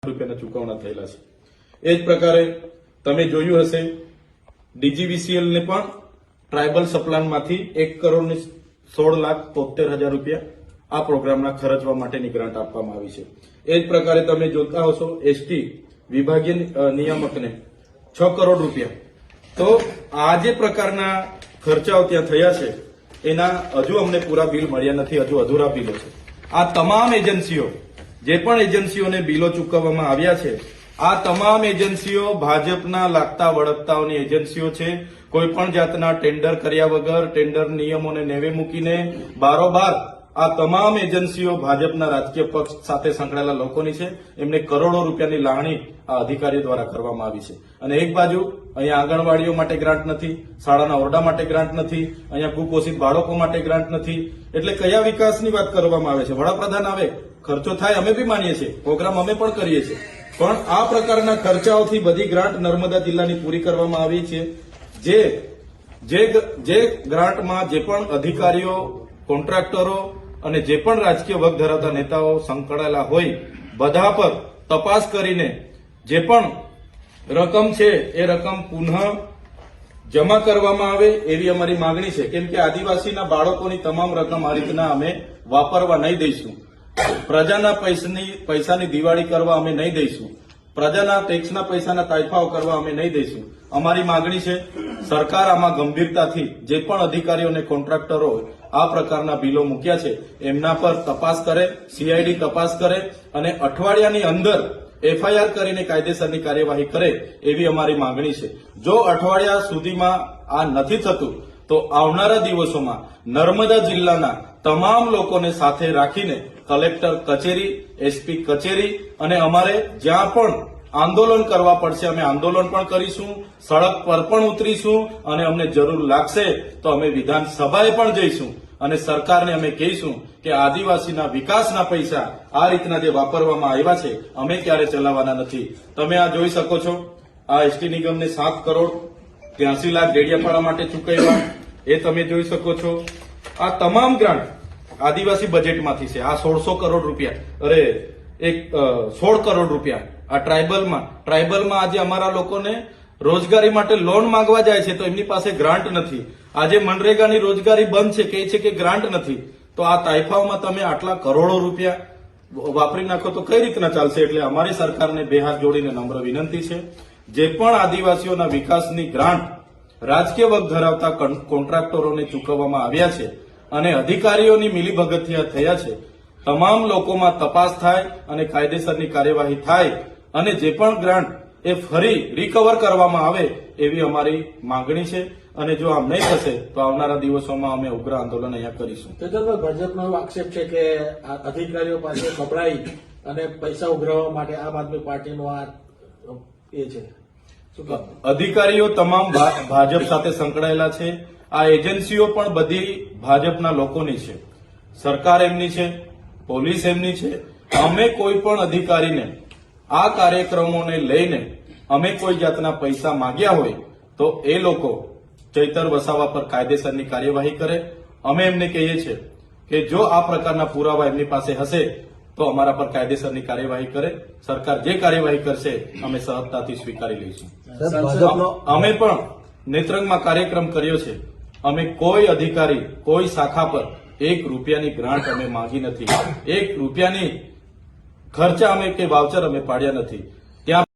રૂપિયાના ચૂકવણા થયેલા છે। એ જ પ્રકારે તમે જોયું હશે ડીજીવીસીએલ ને પણ ટ્રાયબલ સપ્લાનમાંથી 1,16,73,000 રૂપિયા આ પ્રોગ્રામના ખર્ચવા માટેની ગ્રાન્ટ આપવામાં આવી છે। એ જ પ્રકારે તમે જોતા હશો એસટી વિભાગીય નિયામકને 6 કરોડ રૂપિયા। તો આ જે પ્રકારના ખર્ચાઓ ત્યાં થયા છે એના હજુ અમને પૂરા બિલ મળ્યા નથી, હજુ અધૂરા બિલો છે। આ તમામ એજન્સીઓ જે પણ એજન્સીઓને બિલો ચૂકવવામાં આવ્યા છે આ તમામ એજન્સીઓ ભાજપના લાગતા વળગતાઓની એજન્સીઓ છે। કોઈ પણ જાતના ટેન્ડર કર્યા વગર ટેન્ડર નિયમોને નેવે મૂકીને બારોબાર આ તમામ એજન્સીઓ ભાજપના રાજકીય પક્ષ સાથે સંકળાયેલા લોકોની છે। એમને કરોડો રૂપિયાની લાગણી આ અધિકારીઓ દ્વારા કરવામાં આવી છે। અને એક બાજુ અહીંયા આંગણવાડીઓ માટે ગ્રાન્ટ નથી, શાળાના ઓરડા માટે ગ્રાન્ટ નથી, અહીંયા કુપોષિત બાળકો માટે ગ્રાન્ટ નથી। એટલે કયા વિકાસની વાત કરવામાં આવે છે? વડાપ્રધાન આવે, ખર્ચો થાય, અમે બી માનીએ છીએ, પ્રોગ્રામ અમે પણ કરીએ છીએ, પણ આ પ્રકારના ખર્ચાઓથી બધી ગ્રાન્ટ નર્મદા જિલ્લાની પૂરી કરવામાં આવી છે। જે ગ્રાન્ટમાં જે પણ અધિકારીઓ, કોન્ટ્રાક્ટરો અને જે પણ રાજકીય વર્ગ ધરાવતા નેતાઓ સંકળાયેલા હોય બધા પર તપાસ કરીને જે પણ રકમ છે એ રકમ પુનઃ જમા કરવામાં આવે એવી અમારી માંગણી છે। કેમ કે આદિવાસીના બાળકોની તમામ રકમ આ રીતના અમે વાપરવા નહીં દઈશું। પ્રજાના પૈસાની દિવાળી કરવા અમે નહીં દઈશું। પ્રજાના ટેક્સના પૈસાના તાઇફાઓ કરવા અમે નહીં દઈશું। અમારી માંગણી છે સરકાર આમાં ગંભીરતાથી જે પણ અધિકારીઓ અને કોન્ટ્રાક્ટરો આ પ્રકારના બિલો મૂક્યા છે એમના પર તપાસ કરે, સીઆઈડી તપાસ કરે અને અઠવાડિયાની અંદર એફઆઈઆર કરીને કાયદેસરની કાર્યવાહી કરે એવી અમારી માંગણી છે। જો અઠવાડિયા સુધીમાં આ નથી થતું તો આવનારા દિવસોમાં નર્મદા જિલ્લાના તમામ લોકોને સાથે રાખીને કલેક્ટર કચેરી, એસપી કચેરી અને અમારે જ્યાં પણ આંદોલન કરવા પડશે અમે આંદોલન પણ કરીશું, સડક પર પણ ઉતરીશું અને અમને જરૂર લાગશે તો અમે વિધાનસભાએ પણ જઈશું અને સરકારને અમે કહીશું કે આદિવાસીના વિકાસના પૈસા આ રીતના જે વાપરવામાં આવ્યા છે અમે ક્યારે ચલાવવાના નથી। તમે આ જોઈ શકો છો, આ એસટી નિગમને 7 કરોડ 83 લાખ ડેડિયાપાડા માટે ચૂકવ્યા એ તમે જોઈ શકો છો। આ તમામ ગ્રાન્ટ આદિવાસી બજેટમાંથી છે। આ 1600 કરોડ રૂપિયા 16 કરોડ રૂપિયા આ ટ્રાયબલમાં આજે અમારા લોકોને રોજગારી માટે લોન માંગવા જાય છે તો એમની પાસે ગ્રાન્ટ નથી। આજે મનરેગાની રોજગારી બંધ છે, કહે છે કે ગ્રાન્ટ નથી। તો આ તાઇફાઓમાં તમે આટલા કરોડો રૂપિયા વાપરી નાખો તો કઈ રીતના ચાલશે? એટલે અમારી સરકારને બે હાથ જોડીને નમ્ર વિનંતી છે, જે પણ આદિવાસીઓના વિકાસની ગ્રાન્ટ રાજકીય વર્ગ ધરાવતા કોન્ટ્રાક્ટરોને ચૂકવવામાં આવ્યા છે અને અધિકારીઓની મિલીભગતથી થયા છે, તમામ લોકોમાં તપાસ થાય અને કાયદેસરની કાર્યવાહી થાય અને જે પણ ગ્રાન્ટ એ ફરી રિકવર કરવામાં આવે એવી અમારી માંગણી છે। અને જો આમ નહીં થશે તો આવનારા દિવસોમાં અમે ઉગ્ર આંદોલન અહીંયા કરીશું। ભાજપનો આક્ષેપ છે કે અધિકારીઓ પાસે કપડાઈ અને પૈસા ઉઘરાવવા માટે આમ આદમી પાર્ટીનો આ એ છે। અધિકારીઓ તમામ ભાજપ સાથે સંકળાયેલા છે। આ એજન્સીઓ પણ બધી ભાજપના લોકોની છે, સરકાર એમની છે, પોલીસ એમની છે। અમે કોઈ પણ અધિકારીને આ કાર્યક્રમોને લઈને અમે કોઈ જાતના પૈસા માંગ્યા હોય તો એ લોકો ચૈતર વસાવા પર કાયદેસરની કાર્યવાહી કરે। અમે એમને કહીએ છીએ કે જો આ પ્રકારના પુરાવા એમની પાસે હશે તો અમારા પર કાયદેસરની કાર્યવાહી કરે। સરકાર જે કાર્યવાહી કરશે અમે સહજતાથી સ્વીકારી લઈશું। અમે પણ નેત્રંગમાં કાર્યક્રમ કર્યો છે। અમે કોઈ અધિકારી, કોઈ શાખા પર 1 રૂપિયાની ગ્રાન્ટ અમે માંગી નથી, 1 રૂપિયાની ખર્ચા અમે કે વાઉચર અમે પાડ્યા નથી। ત્યાં